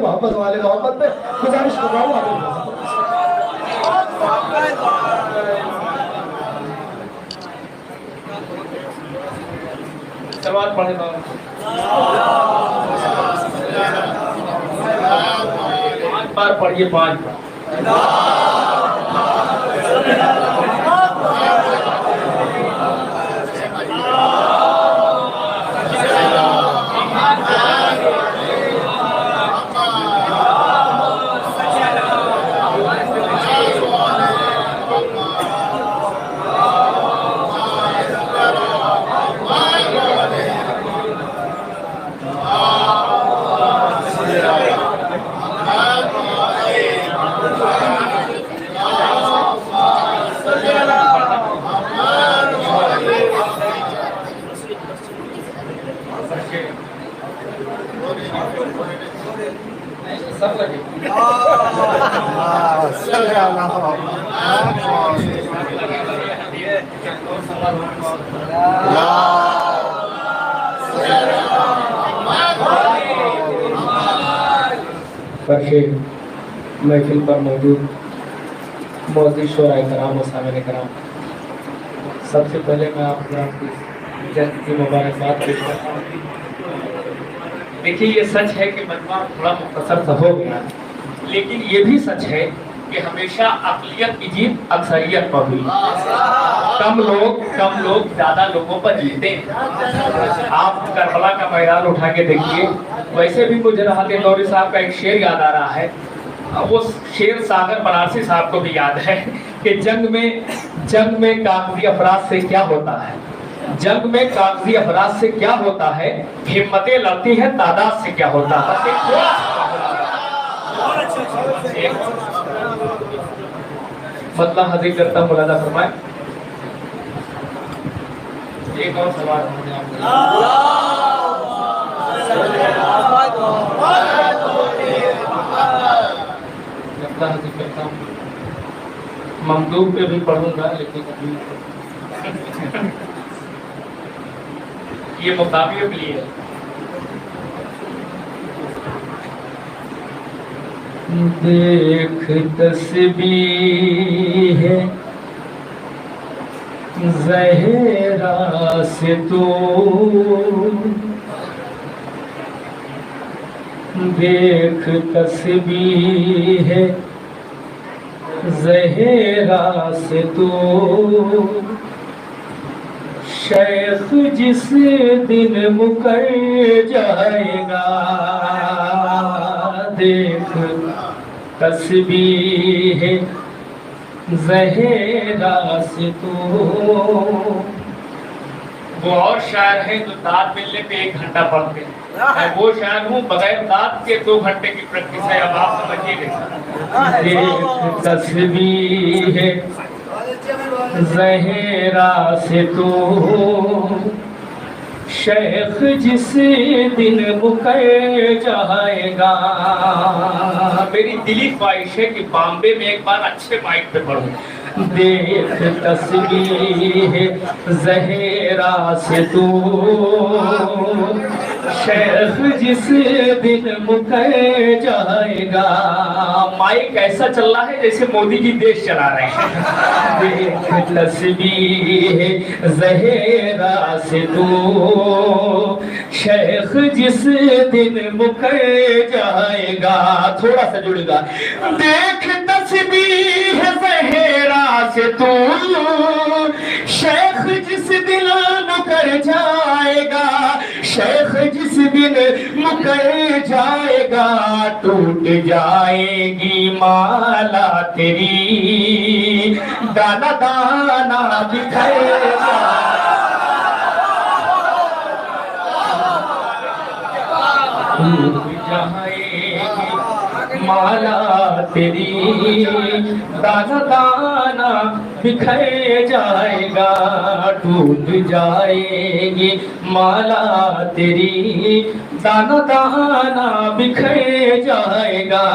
मोहब्बत वाले मोहब्बत में गुजारिश कर रहा हूँ सवाल पढ़े बार पढ़िए 5 बार। सब लगे महफिल पर मौजूद मौजूद शोराए कराम और सामने कराम, सबसे पहले मैं आपकी जन्म की मुबारकबाद पेश करता हूँ। देखिए, ये सच है कि मजमा थोड़ा मुख्तसर सा हो गया, लेकिन ये भी सच है कि हमेशा अक़लियत की जीत अक्सरियत पर हुई। कम लोग ज़्यादा लोगों पर जीते हैं। आप करबला का मैदान उठा के देखिए। वैसे भी मुझे राहत नौरी साहब का एक शेर याद आ रहा है। वो शेर सागर बनारसी साहब को भी याद है कि जंग में कागजी अफराद से क्या होता है, जंग में कागजी अफराद से क्या होता है, हिम्मतें लड़ती है तादाद से क्या होता है। मतलब हाजिर करता मुलादा फरमाए। एक और सवाल हाजिर करता हूँ। ममदूब पे भी पढ़ूंगा, लेकिन अभी ये मुकाबिले के लिए देख तस्बीह है ज़हरा से तू, देख तस्बीह है ज़हरा से तू, शेख जिस दिन मुकर जाएगा, देख तस्बीह ज़हरा से तू। वो और शायर है जो दाद मिलने पे 1 घंटा पढ़ते हैं, मैं वो शायर हूँ बगैर दाद के 2 घंटे की प्रैक्टिस है। अब आप समझिएगा। देख तस्बीह ज़हरा से तू, शेख जिस दिन मुकर जाएगा। मेरी दिली ख्वाहिश है कि बॉम्बे में एक बार अच्छे माइक पे पढ़ूं। देख तस्बीह ज़हरा से तू, शेख जिस दिन मुकर जाएगा। माइक ऐसा चल रहा है जैसे मोदी जी देश चला रहे हैं। देख तस्बीह ज़हरा से तू, शेख जिस दिन मुकर जाएगा। थोड़ा सा जुड़ेगा। देख तस्बीह ज़हरा से तू, शेख जिस दिन मुकर जाएगा, शेख जिस दिन मुकर जाएगा, टूट जाएगी माला तेरी, दाना दाना बिखरेगा। टूट जाएगी माला तेरी, दाना दाना बिखर जाएगा। टूट जाएगी माला तेरी, दाना दाना बिखर जाएगा।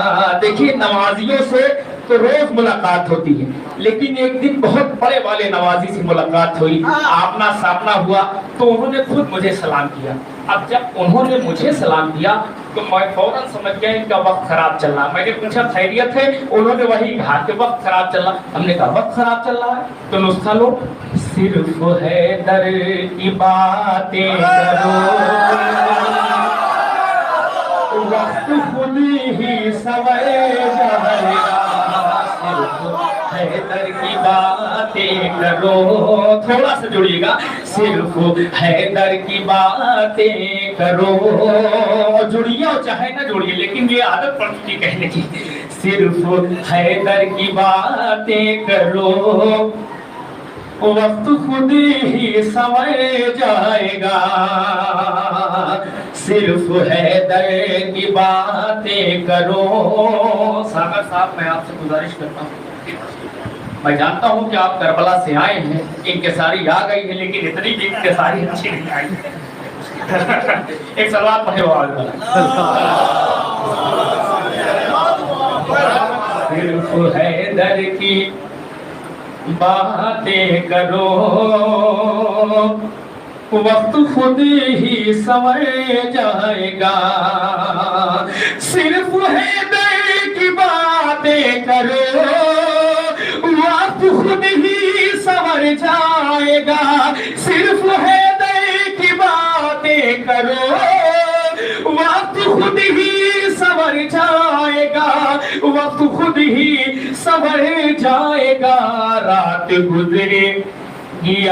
देखिए, नमाजियों से तो रोज मुलाकात होती है, लेकिन एक दिन बहुत बड़े वाले नवाजी से मुलाकात हुई, आपना सामना हुआ, तो उन्होंने खुद मुझे सलाम किया। अब जब उन्होंने मुझे सलाम किया तो मैं फौरन समझ गया इनका वक्त खराब चल रहा। मैंने पूछा खैरियत है? उन्होंने वही कहा कि वक्त खराब चल रहा। हमने कहा वक्त खराब चल रहा है तो नुस्खा लो, सिर्फ है दर की बातें करो, वक्त खुद ही सवर जाएगा, सिर्फ हैदर की बातें करो। थोड़ा सा जुड़िएगा, सिर्फ हैदर की बातें करो, जुड़िए और चाहे ना जुड़िए, लेकिन ये आदत पड़ चुकी कहने की, सिर्फ हैदर की बातें करो, वक्त खुद ही संवर जाएगा, सिर्फ हैदर की बातें करो। सागर साहब, मैं आपसे गुजारिश करता हूँ, मैं जानता हूँ कि आप करबला से आए हैं, इंकिसारी आ गई है, लेकिन इतनी भी इंकिसारी अच्छी नहीं आई एक सलवात पढ़े सिर्फ हैदर की बातें करो, वक्त खुद ही संवर जाएगा, सिर्फ हैदर की बातें करो, वक्त खुद ही संवर जाएगा, सिर्फ हैदर की बातें करो, वक्त खुद ही संवर जाएगा, वक्त खुद ही संवर जाएगा, रात गुजरे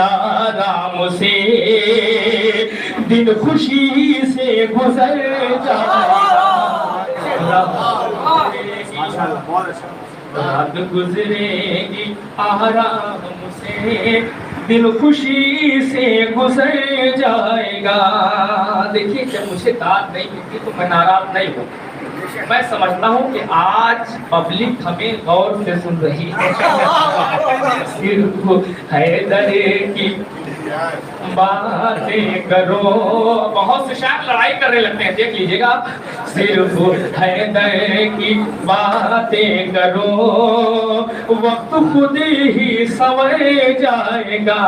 आराम से, दिन खुशी से गुजर जाएगा, रात गुजरेगी आराम से, दिन खुशी से गुजर जाएगा। देखिए, जब मुझे दाद नहीं मिलती तो मैं नाराज नहीं हूँ, मैं समझता हूँ कि आज पब्लिक हमें गौर से सुन रही है। सिर्फ हैदर की बातें करो, बहुत से शायद लड़ाई करने लगते हैं, देख लीजिएगा आप, सिर्फ हैदर की बातें करो, वक्त खुद ही संवर जाएगा,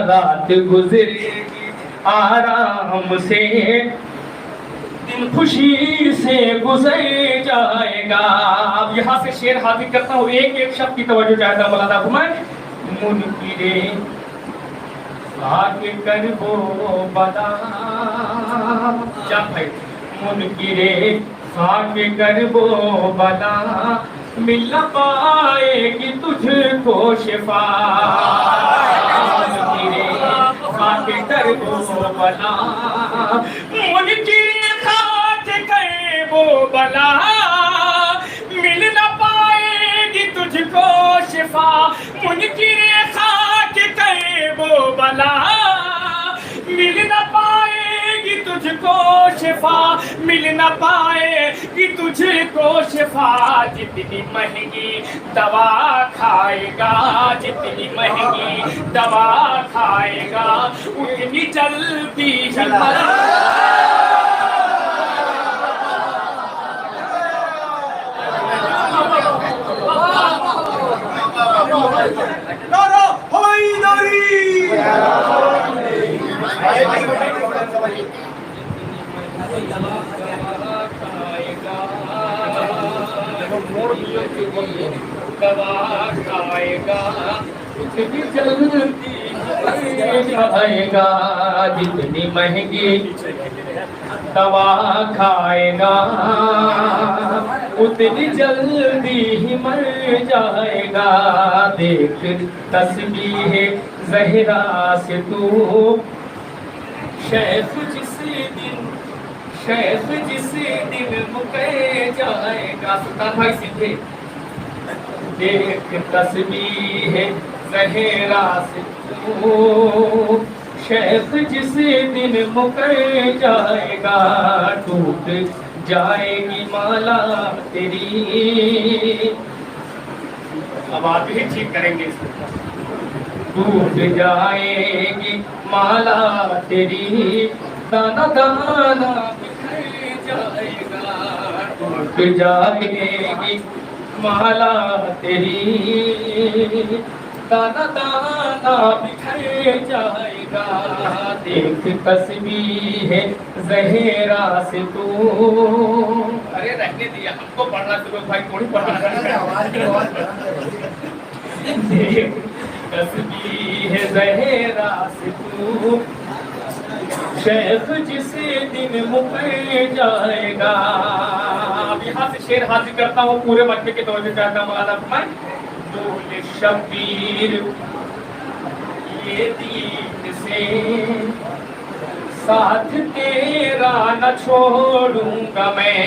रात गुजरेगी आराम से, दिन खुशी से गुजर जाएगा। अब यहाँ से शेर हाजिर करता हूँ, एक एक शब्द की तवज्जो चाहता हूँ, मौलाना घुमाए, मुनकिरे आके कर वो बदा, क्या भाई, मुनकिरे आके कर वो बदा, मिल न पाएगी तुझको शिफा, मुनकिरे आके कर वो बदा, मुनकिरे वो बला, मिल न पाएगी तुझको शिफा, मुनकिरे खाक कहे वो बला, मिल न पाएगी तुझको शिफा, मिल न पाएगी तुझको शिफा, जितनी महंगी दवा खाएगा, जितनी महंगी दवा खाएगा, उतनी जल्दी नारा हैदरी, दवा खाएगा, उतनी जल्दी खाएगा, जितनी महंगी दवा खाएगा, उतनी जल्दी ही मर जाएगा, देख तस्बीह ज़हरा से तू, शेख जिस दिन मुकर जाएगा, सुल्तान भाई सीधे, देख तस्बीह ज़हरा से तू, शेख जिस दिन मुकर जाएगा, टूट जाएगी माला तेरी, अब आप भी ठीक करेंगे, टूट जाएगी माला तेरी, दाना दाना बिखर जाएगा, टूट जाएगी माला तेरी दाना दाना बिखर जाएगा। देख तस्बीह है ज़हरा से तू। अरे रहने दिया, हमको पढ़ना शुरू भाई, थोड़ी पढ़ना। देख तस्बीह है ज़हरा से तू, शेख जिस दिन मुकर जाएगा। अब यहाँ से शेर हाजिर करता हूँ, पूरे बच्चे के तौर पे चाहता हूँ मौलाना फरमाए, बोले शबीर ये दीन से साथ तेरा न छोड़ूंगा मैं।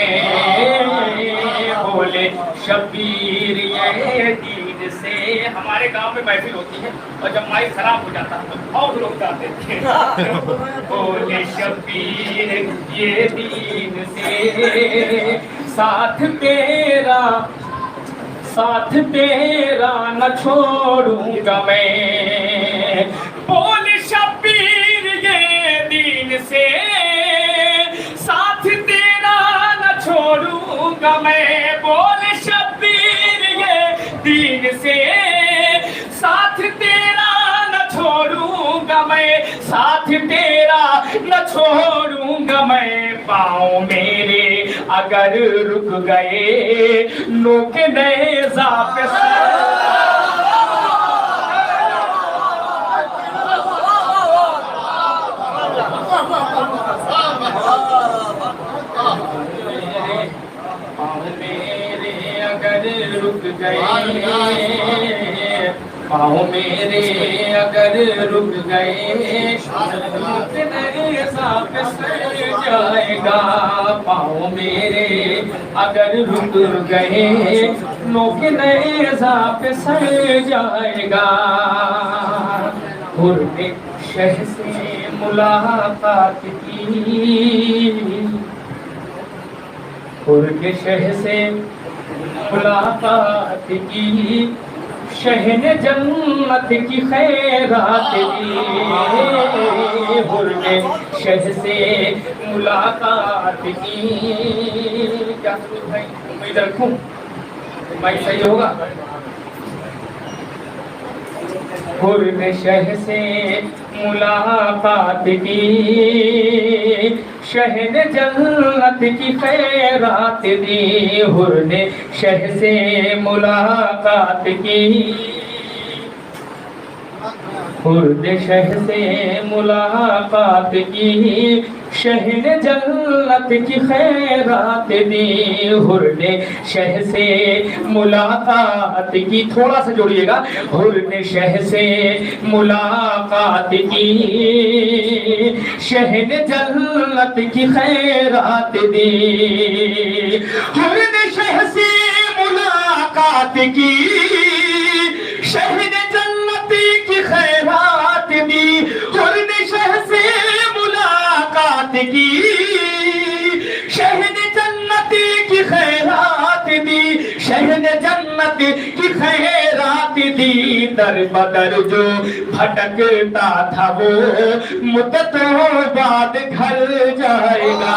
बोले शबीर ये दीन से। हमारे गांव में महफिल होती है और जब माइक खराब हो जाता है तो बहुत लोग गाते थे। बोले शबीर ये दीन से साथ तेरा न छोड़ूंगा मैं। बोल शबीर ये दीन से साथ तेरा न छोड़ूंगा मैं। बोल शबीर ये दीन से साथ तेरा न छोड़ूंगा मैं। साथ तेरा न छोड़ूंगा मैं। पाँव मेरे अगर रुक गए नोक नेज़ा पे पाँव मेरे अगर रुक गए, पाँव मेरे अगर रुक गए जाएगा। पाँव मेरे अगर रुक गए नोके नेज़ा पे सड़ जाएगा। हुर्रे शह से मुलाकात की, हुर्रे शह से मुलाकात की, शहन जन्नत की खैरात दी। हुर्रे शह से मुलाकात की। क्या भाई मैं इधर रखूं, भाई सही होगा। हुर्रे शह से मुलाकात की, शहन जन्नत की खैरात दी। हुर्रे शह से मुलाकात की, हुर्रे शह से मुलाकात की, शहन जन्नत की खैरात दी। हुर्रे शह से मुलाकात की, थोड़ा सा जोड़िएगा। हुर्रे शह से मुलाकात की, शहन जन्नत की खैरात दी। हुर्रे शह से मुलाकात की, शहन जन्नत की खैरात दी। हुर्रे शह से मुलाकात की, शहन जन्नत की खैरात दी। शहन जन्नत की खैरात दी। दर बदर जो भटकता था वो मुद्दतों बाद घर जाएगा।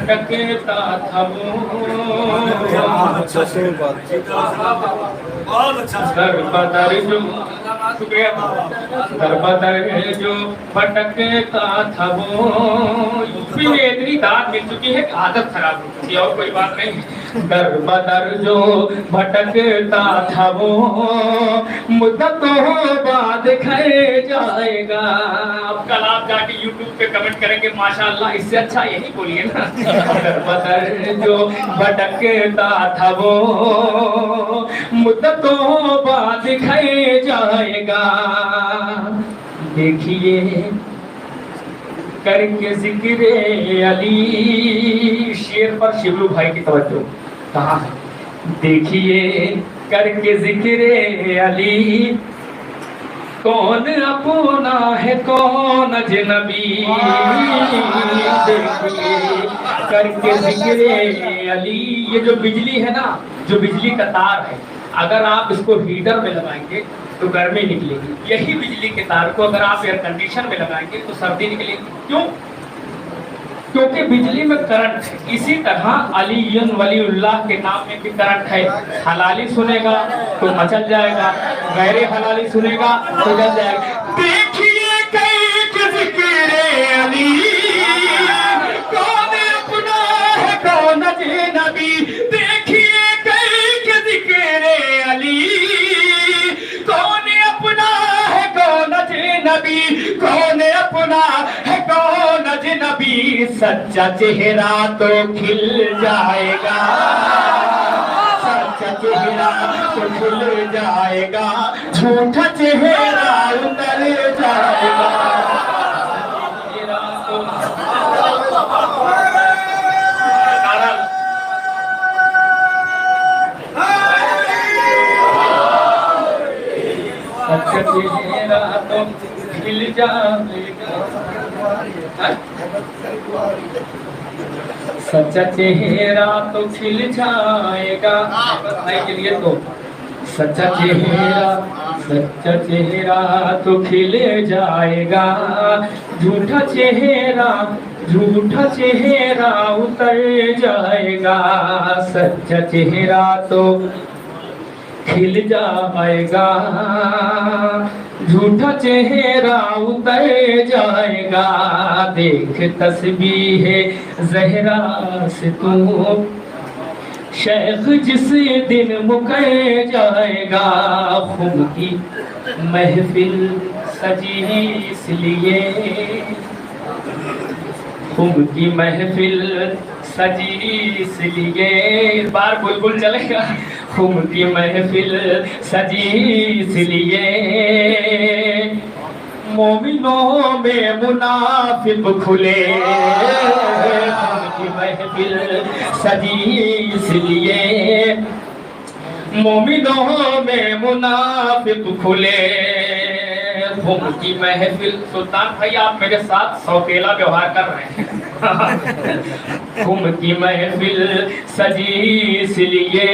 भटकता था वो दरबदर जो, शुक्रिया, दरबदर जो भटकता था वो। यूपी में इतनी दाद मिल चुकी है कि आदत खराब हो चुकी है, और कोई बात नहीं। दरबदर जो भटकता था वो मुद्दतों बाद घर जाएगा। अब कल आप जाके यूट्यूब पे कमेंट करेंगे माशाअल्लाह, इससे अच्छा यही बोलिए ना। दरबदर जो भटकता था वो मुद्दतों बाद घर जाएगा। देखिए करके जिक्र अली, शेर पर शिबलू भाई की तवज्जो कहाँ है। देखिए करके जिक्र अली, कौन अपना है कौन अजनबी। देखिए करके जिक्र अली, ये जो बिजली है ना, जो बिजली का तार है, अगर आप इसको हीटर में लगाएंगे तो गर्मी निकलेगी, यही बिजली के तार को अगर आप एयर कंडीशन में लगाएंगे तो सर्दी निकलेगी। क्यों? क्योंकि बिजली में करंट है। इसी तरह अलीयुन वलीउल्लाह के नाम में भी करंट है। हलाली सुनेगा तो मचल जाएगा, गैर हलाली सुनेगा तो जल जाएगा। देखिए कई जिक्रे अली, कौन अपना है कौन अजनबी। देखिए कई जिक्रे अली, कौन अपना है कौन अजनबी, कौन अपना है कौन अजनबी। सच्चा चेहरा तो खिल जाएगा, सच्चा चेहरा तो खिल जाएगा, झूठा चेहरा उतर जाएगा। सच्चा चेहरा तो खिल जाएगा, सच्चा चेहरा तो खिल जाएगा। भाई के लिए तो सच्चा चेहरा तो खिल जाएगा, झूठा चेहरा उतर जाएगा। सच्चा चेहरा तो खिल जाएगा, झूठा चेहरा उतर जाएगा। देख तस्बीह ज़हरा से तू शेख जिस दिन मुकर जाएगा। खुद की महफिल सजी इसलिए, खुद की महफिल सजी इसलिए, इस बार बुलबुल चलेगा। खुद की महफिल सजी इसलिए, मोमिनों में मुनाफिक खुले। खुद की महफिल सजी इसलिए, मोमिनों में मुनाफिक खुले। खुद की महफिल, सुल्तान भाई आप मेरे साथ सौतेला व्यवहार कर रहे हैं। खुद की महफिल सजी इसलिए,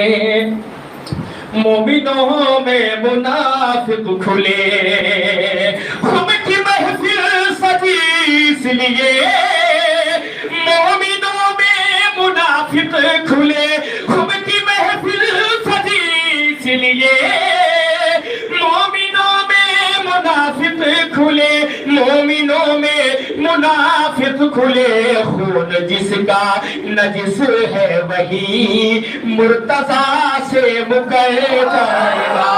मोमिनों में मुनाफिक खुले। खुद की महफिल सजी इसलिए, मोमिनों में मुनाफिक खुले। खुद की महफिल सजी इसलिए, मोमिनों में मुनाफिक खुले, मोमिनों में मुनाफिक खुले। खून जिसका नजिस है वही मुर्तजा से मुकर जाएगा।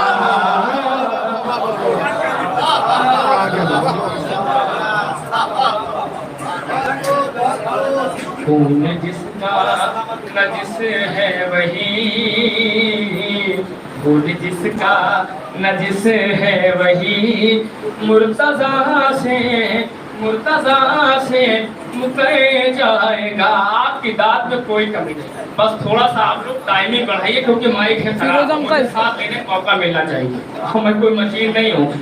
खून जिसका नजिस है वही, खून जिसका नजिस है वही मुर्तजा से मुकर जाएगा। आपकी दाद में कोई कमी नहीं, बस थोड़ा सा आप लोग टाइमिंग बढ़ाइए, क्योंकि माइक है खराब, मुझे साथ लेने का मौका मिलना चाहिए। मैं कोई मशीन नहीं हूँ।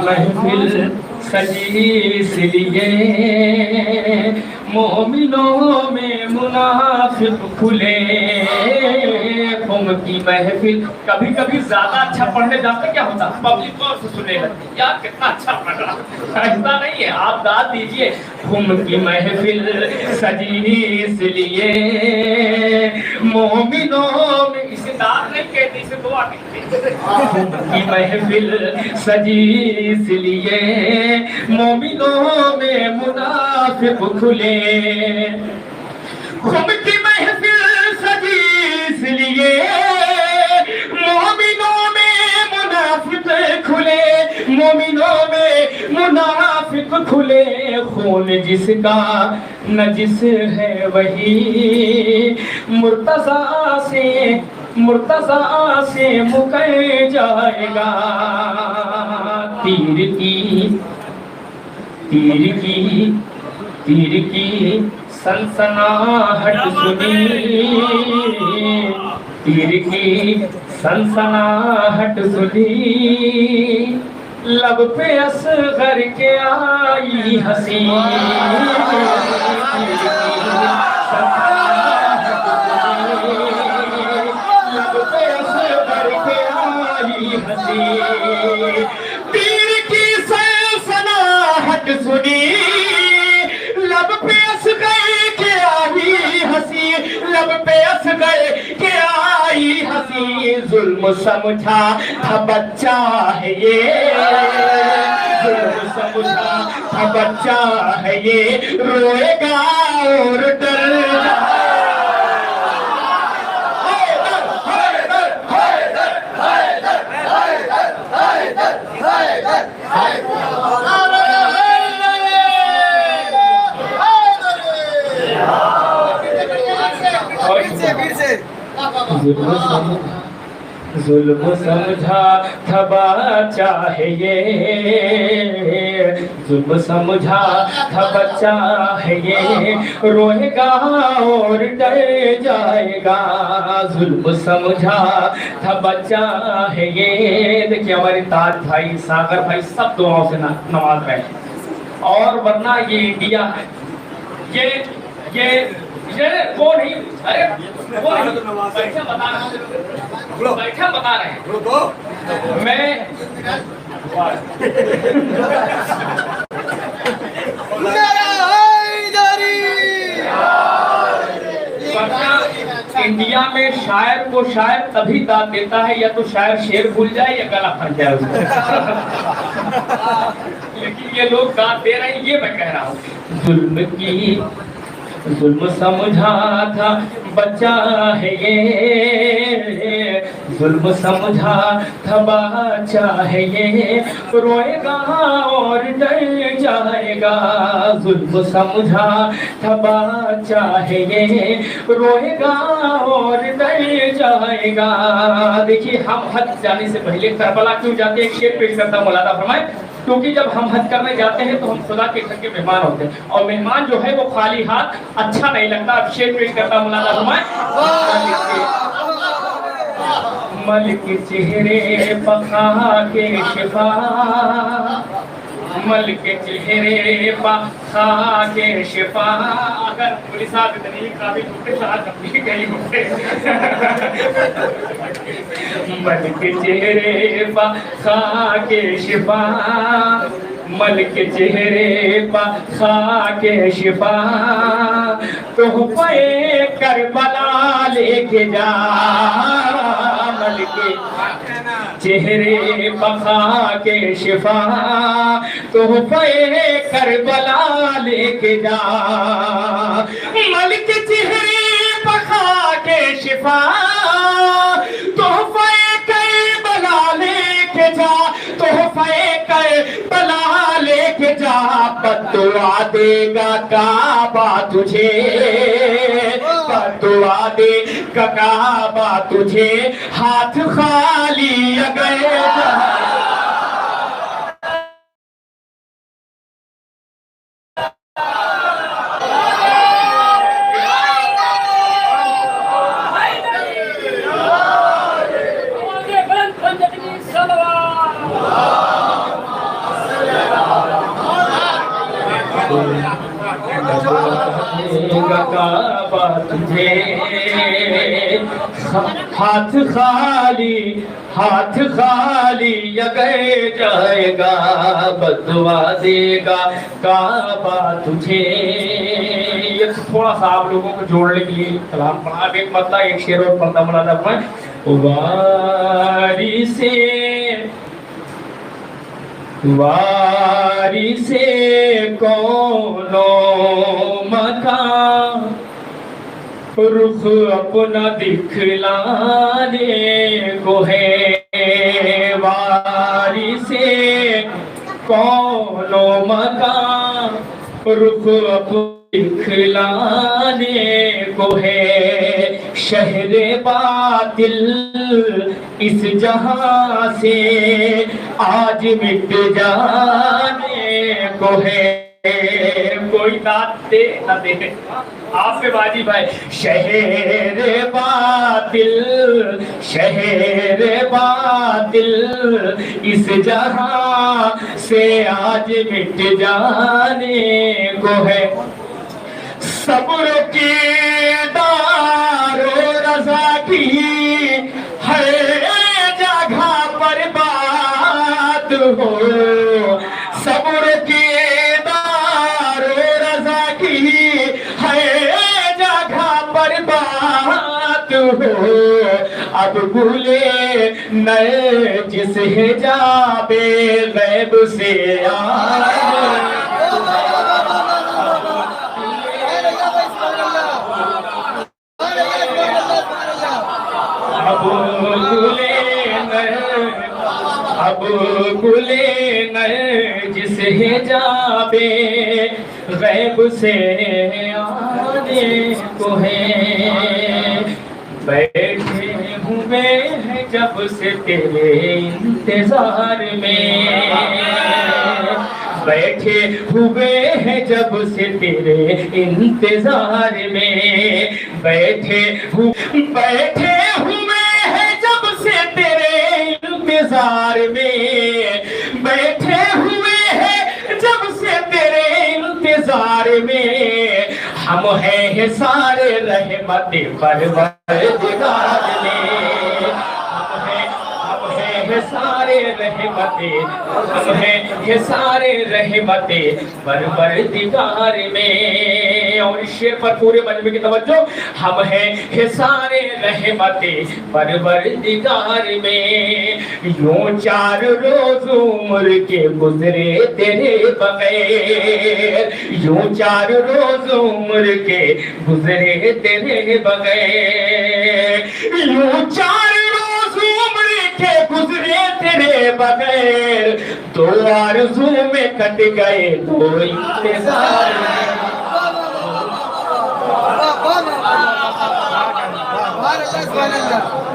महफिल सजी इसलिए, मोमिनों में मुनाफिक खुले। खुम की महफिल, कभी कभी ज्यादा अच्छा पढ़ने जाते क्या होता, पब्लिक गौर से सुने लगती, यार कितना अच्छा पढ़ रहा। ऐसा नहीं है, आप दाद दीजिए। खुम की महफिल सजी इसलिए, मोमिनों में, इसे दाद नहीं कहते, इसे दुआ कहते। खुम की महफिल सजी इसलिए, मोमिनों में मुनाफिक खुले। खुम की महफिल सजी इसलिए, मोमिनों में मुनाफिक खुले, मोमिनों में मुनाफिक खुले। खून जिसका नजिस है वही मुर्तजा से मुकर जाएगा। तीर की सनसनाहट सुनी, तीर की सनसनाहट सुनी, लब पे असगर के आई हंसी, लब पे असगर के आई हंसी, पीर की सनसनाहट सुनी, लब पे असगर के आई हंसी, लब पे असगर के आई हंसी, जुल्म समझा था बच्चा है ये, जुल्म समझा था बच्चा है ये, रोएगा और डरेगा। जुल्म समझा था बच्चा है ये, जुल्म समझा था बच्चा है ये, रोएगा और डर जाएगा, जुल्म समझा था बच्चा है ये। देखिए हमारे ताज भाई, सागर भाई सब दुआओं से नमाज रहे हैं, और वरना ये इंडिया है, ये वो नहीं, अरे वो नहीं, बैठे बता रहे हैं मैं इंडिया में शायर को शायर तभी दाद देता है या तो शायर शेर भूल जाए या गला फंस जाए उसका। लेकिन ये लोग दाद दे रहे हैं, ये मैं कह रहा हूँ। जुल्म समझा था बच्चा है ये, जुल्म समझा था बच्चा है ये, रोएगा और डर जाएगा, जुल्म समझा था बच्चा है ये, रोएगा और डर जाएगा। देखिए हम हज जाने से पहले करबला क्यों जाते हैं, एक शेर पेश करता मौलाना फरमाए, क्योंकि जब हम हज करने जाते हैं तो हम खुदा के घर के मेहमान होते हैं, और मेहमान जो है वो खाली हाथ अच्छा नहीं लगता। अब शेर पेश करता मौलाना फरमाए, मलिक चेहरे पखा के शिफा, मलिक चेहरे पखा के शिफा। अगर पुलिस आप इतनी काफी टूटे साथ अपनी गई होते, मलिक चेहरे पखा के शिफा, मलिक चेहरे पखा के शिफा, तोहफे करबला लेके जा, मलिक चेहरे पखा के शिफा, तोहफे करबला लेके जा, मलिक चेहरे पखा के शिफा, तोहफे करबला लेके जा, तोहफे करबला लेके जा, बदुआ देगा काबा तुझे, बदुआ देगा काबा तुझे, हाथ खाली अगर हाथ खाली अगर जाएगा, बदुआ देगा काबा तुझे। ये थोड़ा सा आप लोगों को जोड़ने के लिए कलाम पढ़ा, एक मतलब एक शेर और पढ़ता मनाता मैं, वारी से कोनो मकान, रुख अपना दिखलाने को है, वारी से कोनो मकान, रुख अपना दिखलाने को है, शहरे बातिल इस जहां से आज मिट जाने को है, कोई दाद दे न दे आप पे बाजी भाई। शहर बातिल, शहर बातिल इस जहां से आज मिट जाने को है। सब्र की दारो रज़ा की हर जगह पर बात हो। सब्र की दारो रज़ा की हर जगह पर बात हो। अब भूले नए जिस हिजाबे गैब से अब गुले नए जिस हिजाबे गैब से आने को है। बैठे हुए हैं जब से तेरे इंतजार में, बैठे हुए हैं जब से तेरे इंतजार में। बैठे हुए हैं जब से तेरे इंतजार में। बैठे हुए हैं जब से तेरे इंतजार में। हम हैं सारे रहमत परवरदिगार में। सारे रहमते, हम हैं ये सारे रहमते परवरदिगार में। और इस शेर पर पूरे मजमे की तवज्जो। हम हैं ये सारे रहमते परवरदिगार में। यूं 4 रोज उम्र के गुजरे तेरे बगैर। यूं 4 रोज उम्र के गुजरे तेरे बगैर। यूं 4 के गुजरे तेरे बगैर। 2 आरज़ू में कट गए 2 इंतज़ार में।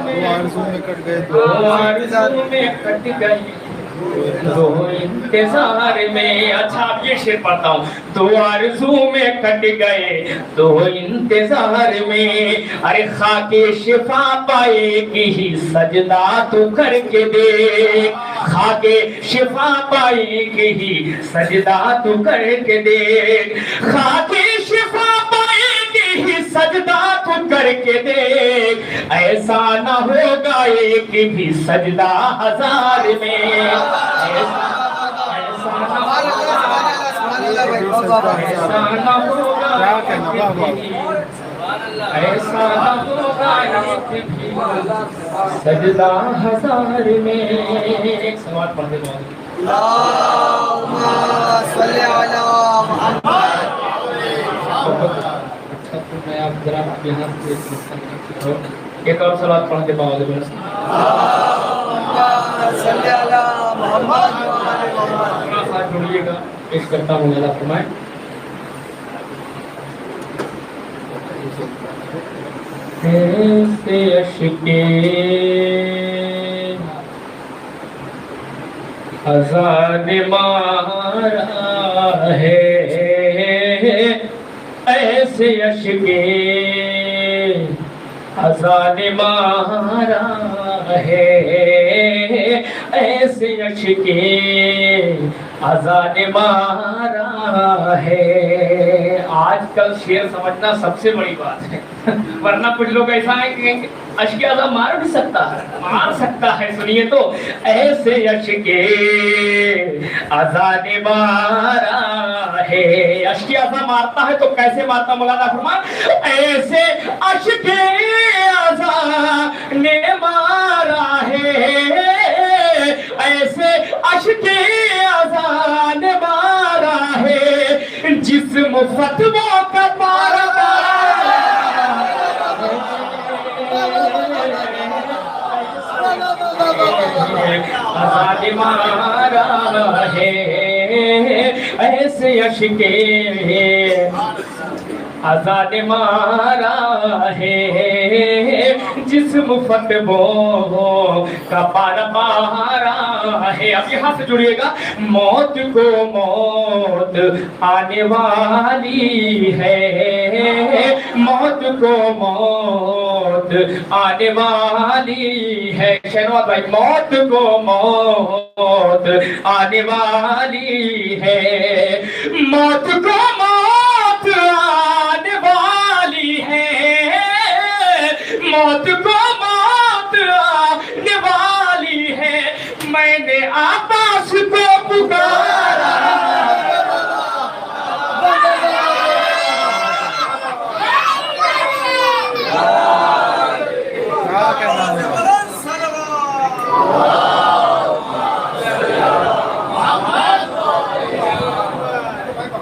2 आरज़ू में कट गए 2 आरज़ू में कट गए 2 इंतजार में। अच्छा अब ये शेर पढ़ता हूँ। 2 आरज़ू में कट गए 2 इंतजार में। अरे खाके शिफा पाएगी ही सजदा तू करके दे। खाके शिफा पाएगी ही सजदा तू करके दे। खाके शिफा पाएगी ही सजदा तू करके दे। ऐसा ना होगा एक भी सजदा 1000 में। ऐसा ना होगा सजदा 1000 में। एक सवाल पढ़ दे मैं आप जरा यहाँ एक और सवाल पढ़ के बाद जुड़िएगा। पेश करता हूँ अल्लाह फरमाए। ऐसे अश्के आजाद मारा है। ऐसे अश्के आजाद मारा है। ऐसे अश्के आजाद मारा है। आजकल शेर समझना सबसे बड़ी बात है। वरना कुछ लोग ऐसा है कि अश्के आज़ाद मार भी सकता है, मार सकता है। सुनिए तो, ऐसे अश्के आज़ाद मारा है। अश्के आज़ाद मारता है तो कैसे मारता? मौलाना फरमान ऐसे अश्के आज़ाद ने मारा है। ऐसे अश्के आज़ाद ने मारा है। जिस्म फतवा का पारा आज़ाद मारा है। ऐसे अश्के आज़ाद मारा है। जिस्म फतबों का पारा पारा है। अब यहाँ से जुड़िएगा, मौत को मौत आने वाली है, मौत को मौत आने वाली है। शहनवाज भाई, मौत को मौत आने वाली है, मौत को मौत आने वाली है, मौत को मौत आने वाली है। मैंने आकाश को पुकारा,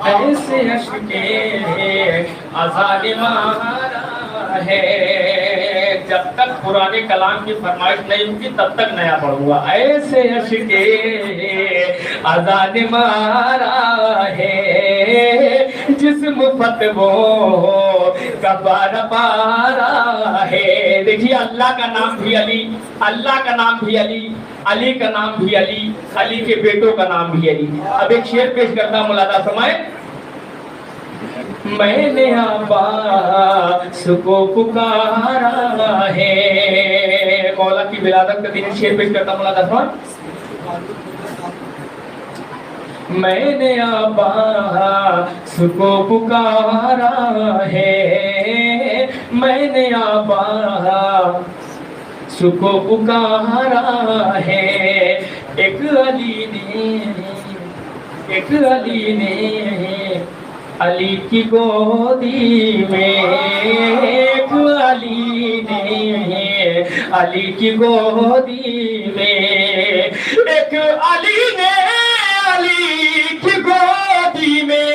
ऐसे अश्के आजादी मारा है। जब तक पुराने कलाम की फरमाइश नहीं होगी तब तक नया पढ़ूंगा। ऐसे अश्के आजादी मारा है, जिस्म फतवों का पारा पारा है। देखिए, अल्लाह का नाम भी अली, अल्लाह का नाम भी अली, अली का नाम भी अली, अली के बेटों का नाम भी अली। अब एक शेर पेश करता हूं, मुलादा फरमाए। मैंने अब्बास को पुकारा है। मौला की विलादत का दिन शेर पेश करता हूं, मुलादा फरमाए। मैंने अब्बास को पुकारा है, मैंने अब्बास को पुकारा है। एक अली ने अली की गोदी में, एक अली ने अली की गोदी में, एक अली ने अली की गोदी में,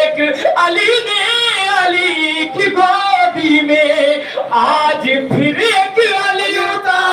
एक अली ने अली की गोदी में, आज फिर एक अली उतारा।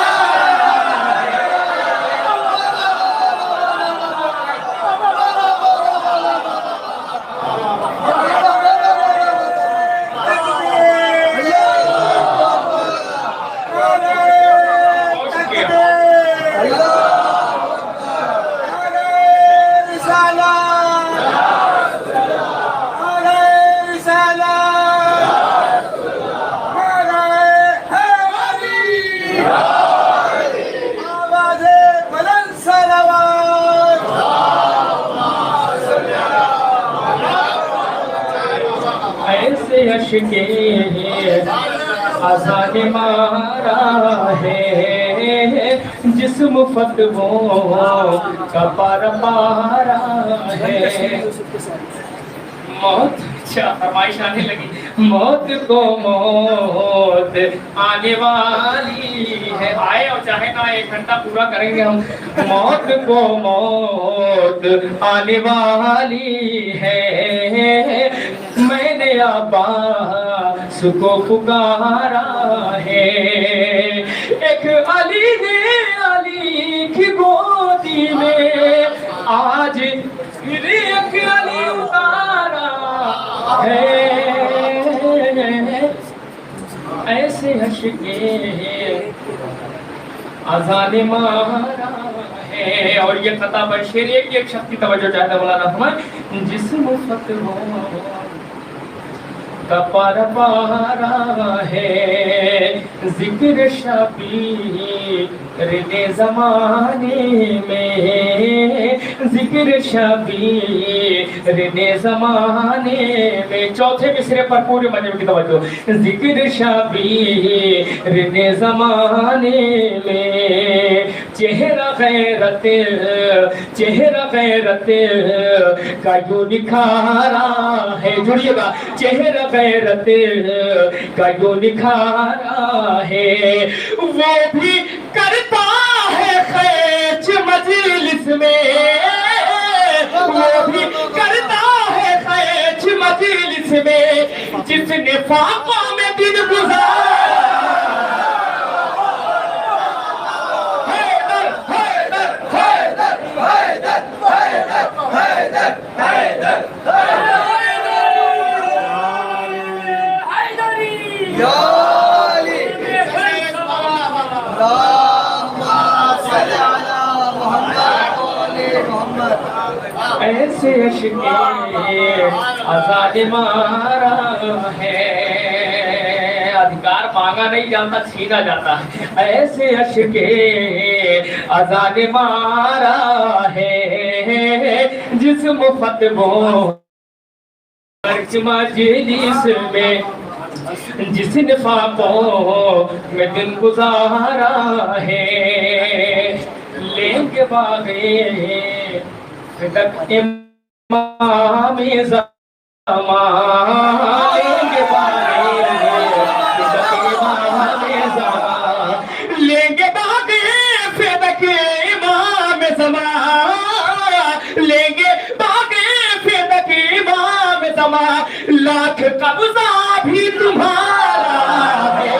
ऐसे अश्के आज़ाद मारा है, जिस्म फतवों का पारा पारा है। मौत, अच्छा फरमाइश आने लगी, मौत को मौत आने वाली है। आए और चाहे ना 1 घंटा पूरा करेंगे हम। मौत को मौत आने वाली है, मैंने अब्बास को पुकारा है। एक अली ने अली की गोदी में, आज फिर एक अली उतारा है। ऐसे अश्के आज़ाद मारा है। और ये कता बशेरिया की एक शक्ति तवज्जो चाहता है मौलाना फरमाए, जिस्म फतवों का पारा पारा है, जिक्र शबीर ने ज़माने में, जिक्र शबीर ने ज़माने में। चौथे मिसरे पर पूरे मजे की तवज्जो, जिक्र शबीर ने ज़माने में, चेहरा गैरत का यूं निखारा है। जुड़िएगा, चेहरा गैरत का यूं निखारा है। वो भी करता है खैच मजलिस में, वो भी करता है खैच मजलिस में, जिसने फाकों में दिन गुजारा। या ऐसे अश्के आजाद मारा है। अधिकार मांगा नहीं जाता, छीना जाता है। ऐसे अश्के आजाद मारा है, जिस्म फतवो मजलिस में, जिस निफाकों में दिन गुजारा है। लेंगे बागे फिदक इमाम ज़मान, लेंगे बागे फिदक इमाम ज़मान, लेंगे बागे फिदक इमाम ज़मान, लेंगे बागे फिदक इमाम ज़मान, लाख कब्ज़ा भी तुम्हारा है।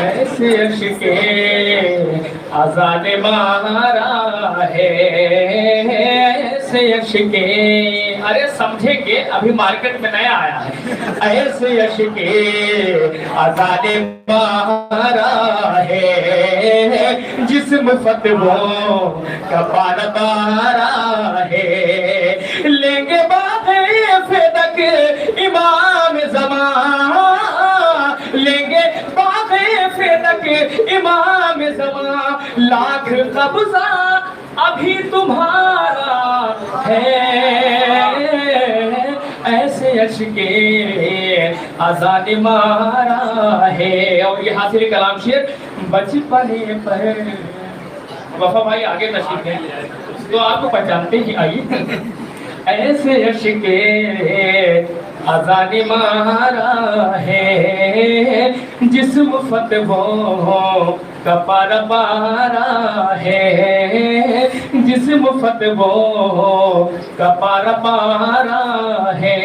ऐसे अश्के आजाद मारा है, ऐसे अश्के। अरे समझेंगे, अभी मार्केट में नया आया है। ऐसे अश्के आजाद मारा है, जिस्म फतवों का पारा पारा है। लेंगे बागे फिदक इमाम ज़मान, लेंगे बागे फिदक इमाम ज़मान, लाख कब्ज़ा अभी तुम्हारा है। ऐसे अश्के आजाद मारा है। और ये हासिल कलाम शेर बचपने पर। वफा भाई आगे तशरीफ है तो आपको पहचानते ही, आइए। ऐसे अश्के आजाद मारा है, जिस्म फतवों का पारा पारा है, जिस्म फतवों का पारा पारा है।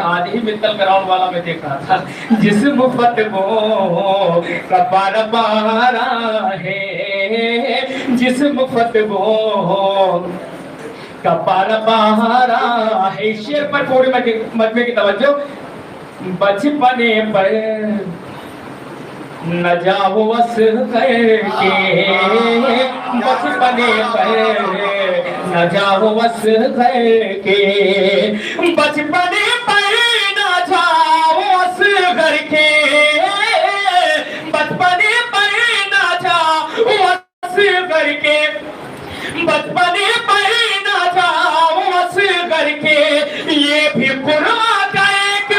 आज ही मित्तल ग्राउंड वाला में देख रहा था। जिस्म फतवों का पारा पारा है, जिस्म फतवों का पारा पारा है। शेर पर पूरे मजमे की तवज्जो। बचपने पर न जाओ वस करके, बचपने पर न जाओ वस करके, बचपने पर न जाओ वस करके, बचपने पर न जाओ वस करके, बचपने पर न जाओ वस करके, ये भी कुरान का एक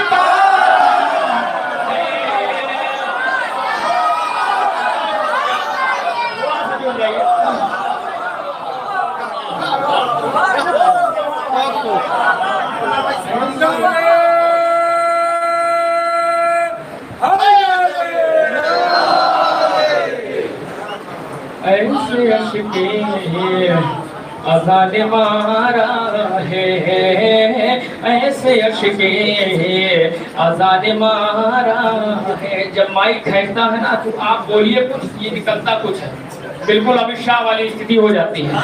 ऐसे अश्के आजाद मारा है, ऐसे अश्के आजाद मारा है। जब माइक खींचता है ना तो आप बोलिए कुछ, ये निकलता कुछ है। बिल्कुल अमित शाह वाली स्थिति हो जाती है।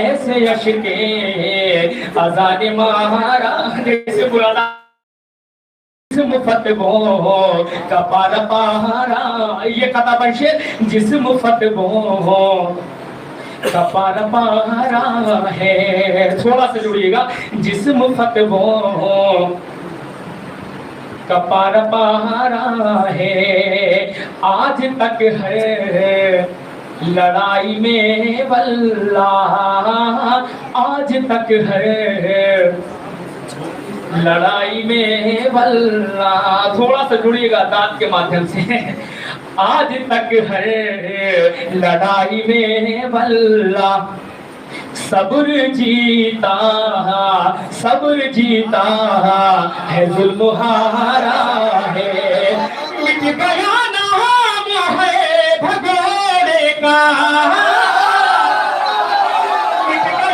ऐसे अश्के आजाद मारा, जैसे बुलाना फतवों का पारा पारा। ये कथा पर शेर, जिस्म फतवों का पारा पारा है। थोड़ा सा जुड़िएगा। जिस्म फतवों का पारा पारा है, आज तक है लड़ाई में वल्लाह, आज तक है लड़ाई में वल्ला। थोड़ा सा जुड़िएगा दांत के माध्यम से। आज तक है लड़ाई में वल्ला, सब्र जीता है जुल्म हारा है। मिट गया नाम है भगोड़े का, मिट गया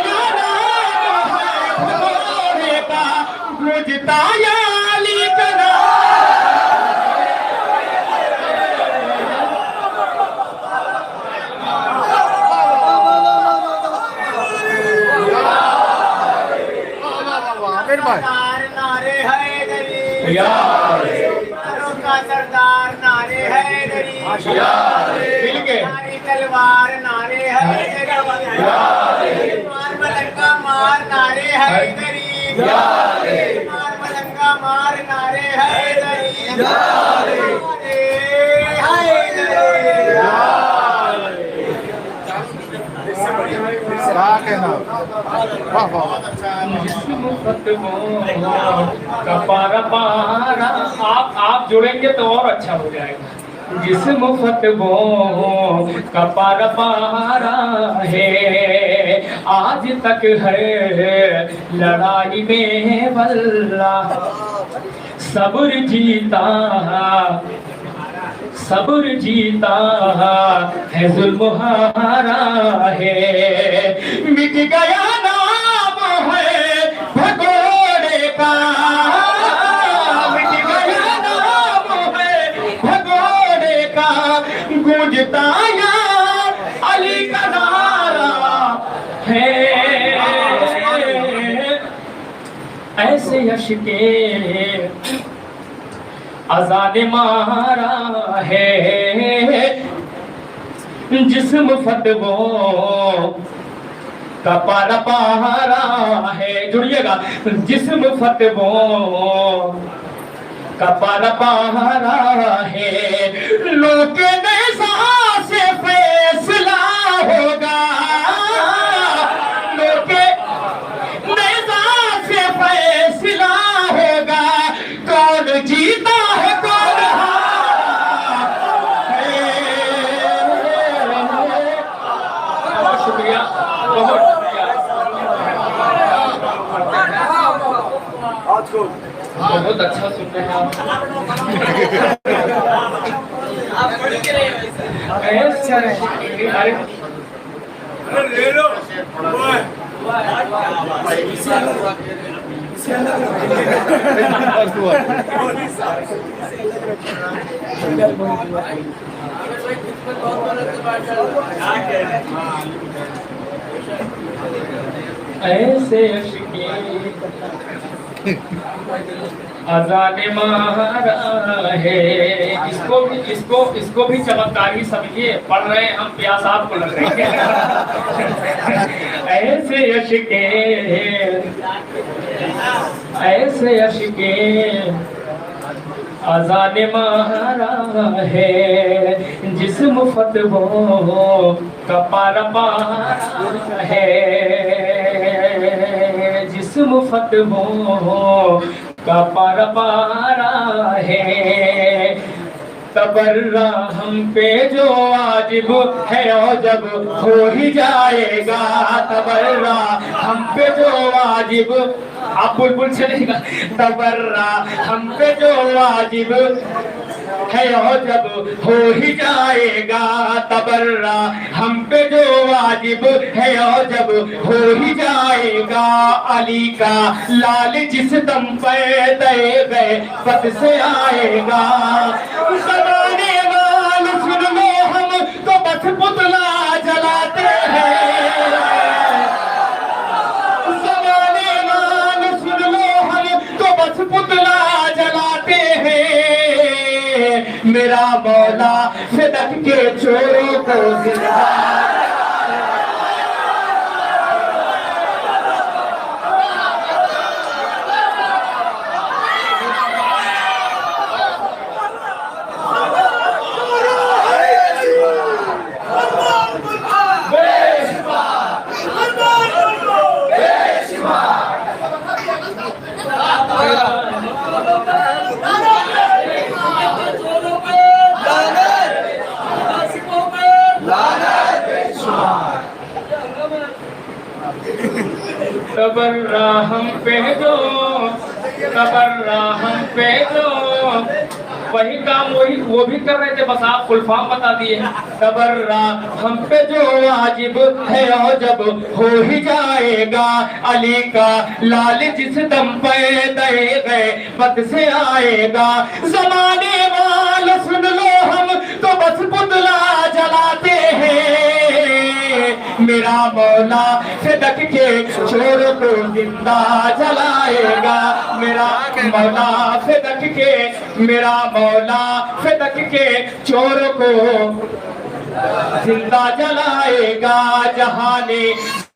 का सरदार नारे हैदरी, नारी तलवार नारे हैदरी, मार मलंगा मार नारे हैदरी, मार मलंगा मार नारे हैदरी, कपारा पारा आप जुड़ेंगे तो और अच्छा हो जाएगा। जिस्म फतबो कपार पारा है, आज तक है लड़ाई में वल्ला सब्र जीता है, जुल्म हारा है। मिट गया नाम है भगोड़े का, मिट गया नाम है भगोड़े का, गूंजता यार अली का नारा है। ऐसे अश्के अज़ान मारा है, जिस्म फतवो कपार पारा है। जुड़िएगा, जिस्म फतवो कपार पारा है, लोग नज़ा से फैसला होगा, लोग नज़ा से फैसला होगा, कौन जीता है कौन हारा है। बहुत शुक्रिया, बहुत शुक्रिया, बहुत अच्छा सुन रहे हैं आप। ले लो ऐसे अश्के अज़ान मारा है। इसको भी चमत्कारी समझिए, पढ़ रहे हैं हम, प्यास आपको लग रही है। ऐसे अश्के अज़ान मारा है, जिस्म फतवो कपार पारा है, जिस्म फतवो कपार पारा है। तबर्रा हम पे जो वाजिब है और जब हो ही जाएगा, तबर्रा हम पे जो वाजिब, आप बुलबुल चलेगा, तबर्रा हम पे जो वाजिब है और जब हो ही जाएगा, तबर्रा हम पे जो वाजिब है और जब हो ही जाएगा, अली का लाल जिस दम पे दे गए पद से आएगा, ज़माने वाल सुन लो हम तो बस पुतला जलाते हैं, ज़माने वाल सुन लो हम तो बस पुतला जलाते हैं, मेरा मौला फिदक के चोरों को जिंदा तबर्रा हम पे दो, तबर्रा हम पे दो, वही काम वो भी कर रहे थे, बस आप फुल फॉर्म बता दिए। तबर्रा हम पे जो वाजिब है और जब हो ही जाएगा, अली का लाल जिस दम पे दे गए पद से आएगा, ज़माने वाल सुन लो हम तो बस पुतला जलाते हैं, मेरा मौला फिदक के चोर को जिंदा जलाएगा। मेरा मौला फिदक के, मेरा मौला फिदक के चोर को जिंदा जलाएगा। जहाने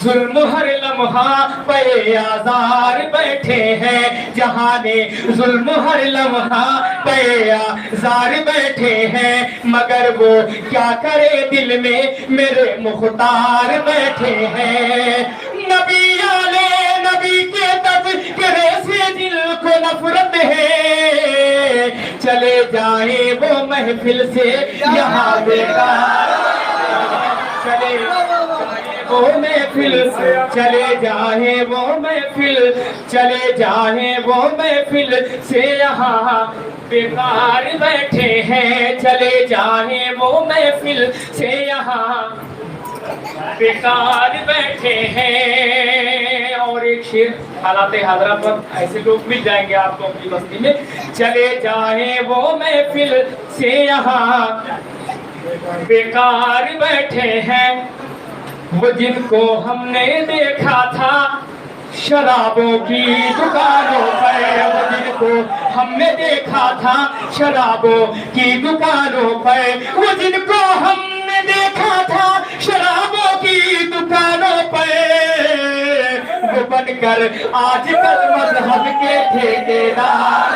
जुल्म हर लम्हा पे आज़ार बैठे हैं, जहाने जुल्म हर लम्हा पे आज़ार बैठे हैं, मगर वो क्या करे दिल में मेरे मुख्तार बैठे हैं। नबी आले नबी के तज़किरे से दिल को नफरत है, चले जाए वो महफिल से यहाँ बेकार, चले वो महफिल, चले जाए वो महफिल, चले जाए वो महफिल से यहाँ बेकार बैठे हैं, चले जाए वो महफिल से यहाँ बेकार बैठे हैं। और एक शेर हालात हाजरा पर ऐसे लोग मिल जाएंगे आपको अपनी बस्ती में। चले जाए वो महफिल से यहाँ बेकार बैठे हैं, वो जिनको हमने देखा था शराबों की दुकानों पर, वो जिनको हमने देखा था शराबों की दुकानों पर, वो जिनको हमने देखा था शराबों की दुकानों पर, वो बनकर आजकल मजहब के ठेकेदार,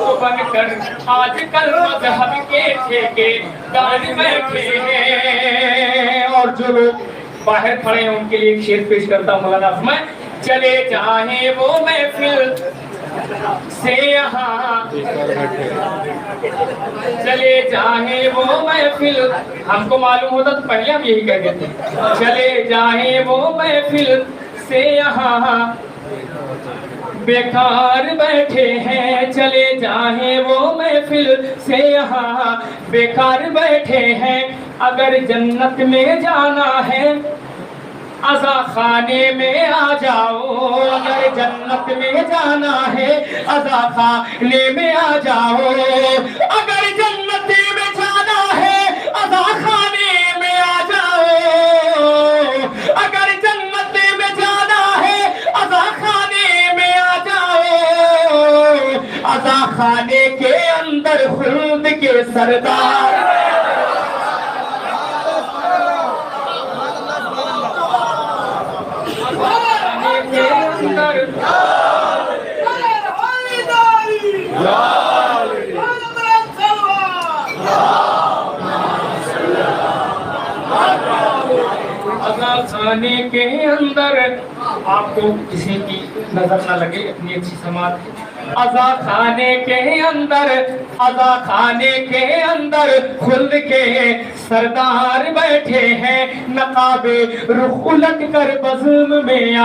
वो बनकर आजकल मजहब के ठेकेदार बैठे हैं। और जो लोग बाहर खड़े हैं उनके लिए एक शेर पेश करता हूँ मौलाना मैं। चले जाए वो महफिल से यहाँ, चले जाए वो महफिल, हमको मालूम होता तो पहले हम यही कह देते, चले जाए वो महफिल से यहाँ बेकार बैठे हैं, चले जाए वो महफिल से यहाँ बेकार बैठे हैं। अगर जन्नत में जाना है अज़ा खाने में आ जाओ, अगर जन्नत में जाना है अज़ा खाने में आ जाओ, अगर जन्नत में जाना है अज़ा खाने में आ जाओ, अगर जन्नत में जाना है अज़ा खाने में आ जाओ, अज़ा खाने के अंदर खुल्द के सरदार, खाने के अंदर आपको किसी की नजर न लगे, अपनी अच्छी समाज अज़ा खाने के अंदर, अज़ा खाने के अंदर खुल्द के सरदार बैठे हैं। नकाबे रुख उलट कर बज़्म में आ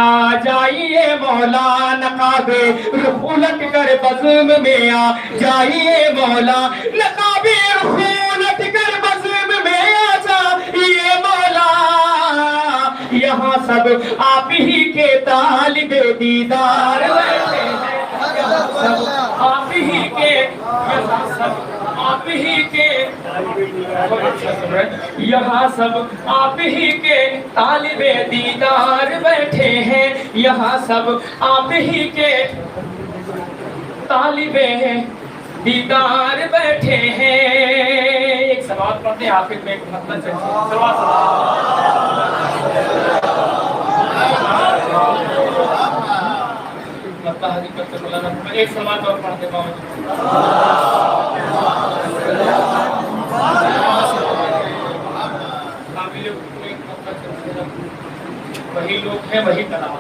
जाइए मौला, नकाबे रुख उलट कर बज़्म में आ जाइए मौला, नकाबे रुख उलट कर बज़्म में आ जाइए मौला। यहाँ सब आप ही के तालिबे दीदार बैठे हैं, सब आप ही के, सब आप ही के, यहाँ सब आप ही के तालिबे दीदार बैठे हैं, यहाँ सब आप ही के तालिबे दीदार बैठे हैं। एक सवाल पढ़ते हैं आखिर में, एक मतलब एक सवाल और पढ़ते पाओ। वही लोग हैं वही कलाम।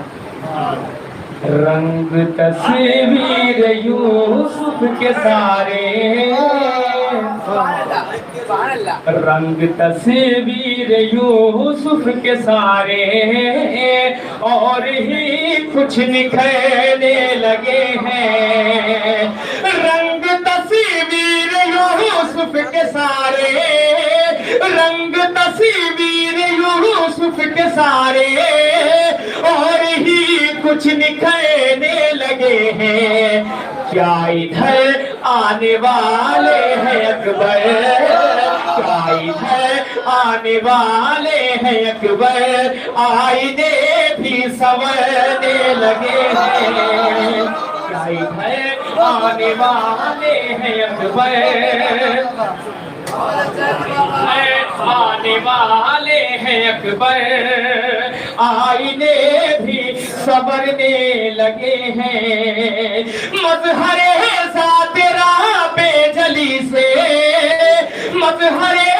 रंग तस्वीर यूसुफ के सारे, रंग तस्वीर यूसुफ के सारे, और ही कुछ निखरने लगे हैं। रंग तस्वीर यूसुफ के सारे, रंग तस्वीर यूसुफ के सारे, और ही कुछ निखरने लगे हैं। क्या इधर आने वाले हैं अकबर, क्या इधर आने वाले हैं अकबर, आईने भी संवरने लगे हैं। क्या इधर आने वाले हैं अकबर, आने वाले हैं अकबर, आईने भी संवरने लगे हैं। मजहरे तेरा बेजली से, मजहरे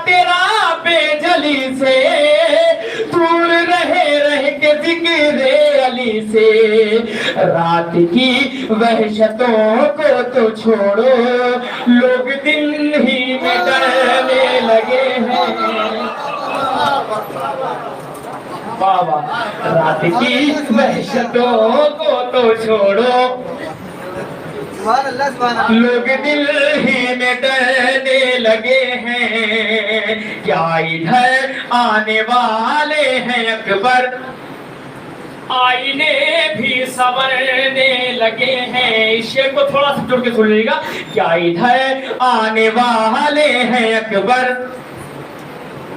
तेरा बेजली से, दूर रह के जिक्र अली से। रात की वहशतों को तो छोड़ो, लोग दिन ही में डरने लगे हैं। बाबा रात की वहशतों को तो छोड़ो, लोग दिल ही में डरने लगे हैं। क्या इधर आने वाले हैं अकबर, आईने भी संवरने लगे हैं। इस शेर को थोड़ा सा जुड़ के सुन लीजिएगा। क्या इधर आने वाले हैं अकबर,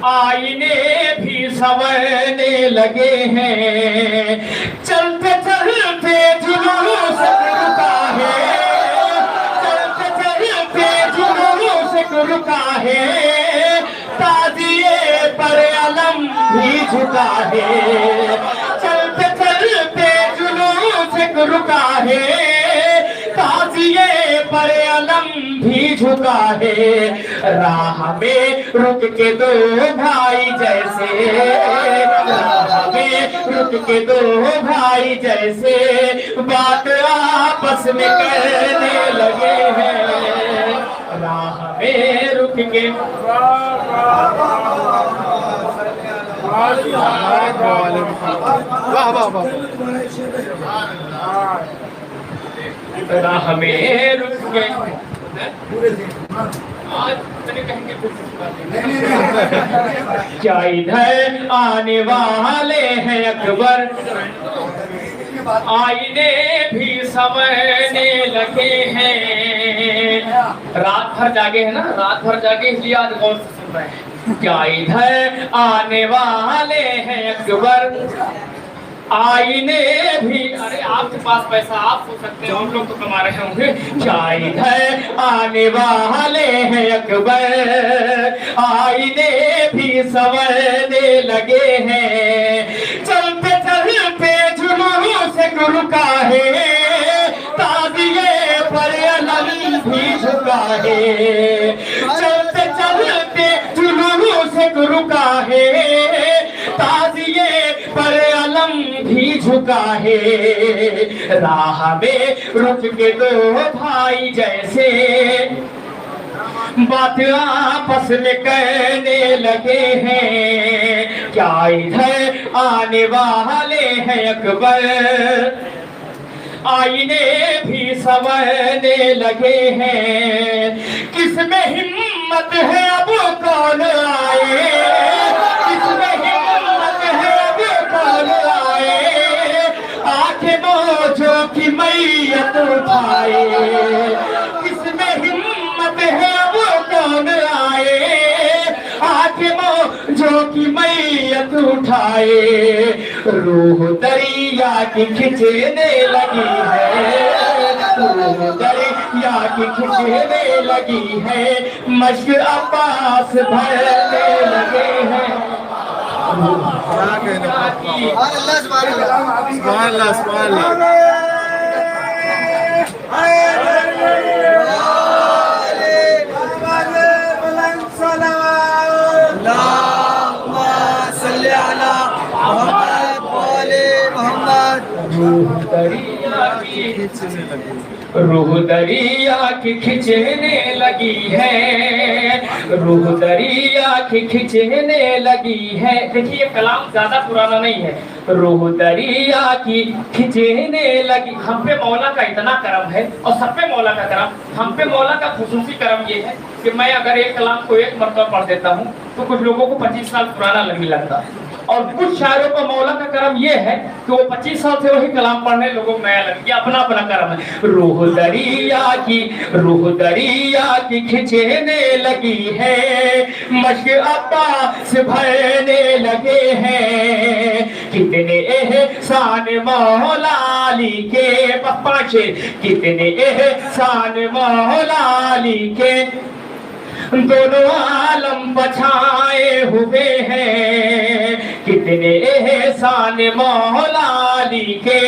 आईने भी संवरने लगे हैं। चलते चलते जुलूस रुका है, चलते चलते जुलूस रुका है, ताजिए पर अलम भी झुका है। चलते चलते जुलूस रुका है, ताजिए पर अलम भी झुका है। राह में रुक के दो भाई जैसे, राह में रुक के दो भाई जैसे, बात आपस में करने लगे हैं। राह में रुक के राह में रुक के क्या इधर आने वाले हैं अकबर, आईने भी संवरने लगे हैं। रात भर जागे है ना, रात भर जागे इसलिए आज गौर से सुन रहे हैं। क्या इधर आने वाले हैं अकबर, आईने भी, अरे आपके पास पैसा आप हो सकते हो, हम लोग तो कमा रहे होंगे। क्या इधर आने वाले हैं अकबर, आईने भी संवरने लगे हैं। चलते चलते जुलूस रुका है, ताजिए पर अलम भी झुका है। चलते चलते जुलूस रुका है, ताजिए पर अलम भी झुका है। राह में रुक के दो भाई जैसे, बात आपस में कहने लगे हैं। क्या इधर आने वाले हैं अकबर, आईने भी संवरने लगे हैं। किसमें हिम्मत है अब कौन आए, किसमें हिम्मत है अब कौन आए, आंखें मौजों की मैयत उठाए। किसमें हिम्मत है वो कौन आए, आंखें मौजों की मैयत उठाए। रूह दरिया की खिंचने लगी है, रूह दरिया की खिंचने लगी है, मश्क अब्बास भरने लगे हैं। रूह दरिया की खिंचने लगी है, रूह दरिया की खिंचने लगी है। देखिए कलाम ज्यादा पुराना नहीं है। रूह दरिया की खिंचने लगी। हम पे मौला का इतना करम है और सब पे मौला का करम। हम पे मौला का खुसूसी करम ये है कि मैं अगर एक कलाम को एक मरतबा पढ़ देता हूँ तो कुछ लोगों को 25 साल पुराना नहीं लगता है। और कुछ शायरों पर मौला का करम ये है कि वो 25 साल से वही कलाम पढ़ने लोगों को नया लग गया, अपना अपना करम है। रूह दरिया की खिंचने लगी है, मश्क अब्बास भरने लगे हैं, कितने एहसान मौला अली के, पांचे कितने एहसान मौला अली के, दोनों आलम बछाए हुए हैं, कितने एहसान मौला अली के,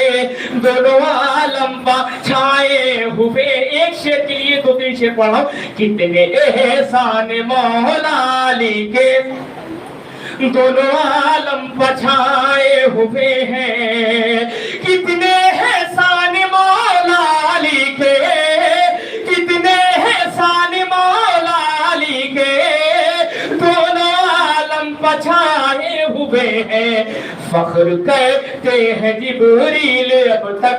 दोनों आलम बछाए हुए। एक शेर के लिए 2-3 शेर पढ़ो। कितने एहसान मौला अली के, दोनों आलम बछाए हुए हैं, कितने एहसान मौला अली के, कितने एहसान मौला अली के, दोनों आलम बछाए हुए हैं। फख्र करते हैं जिब्रील अब तक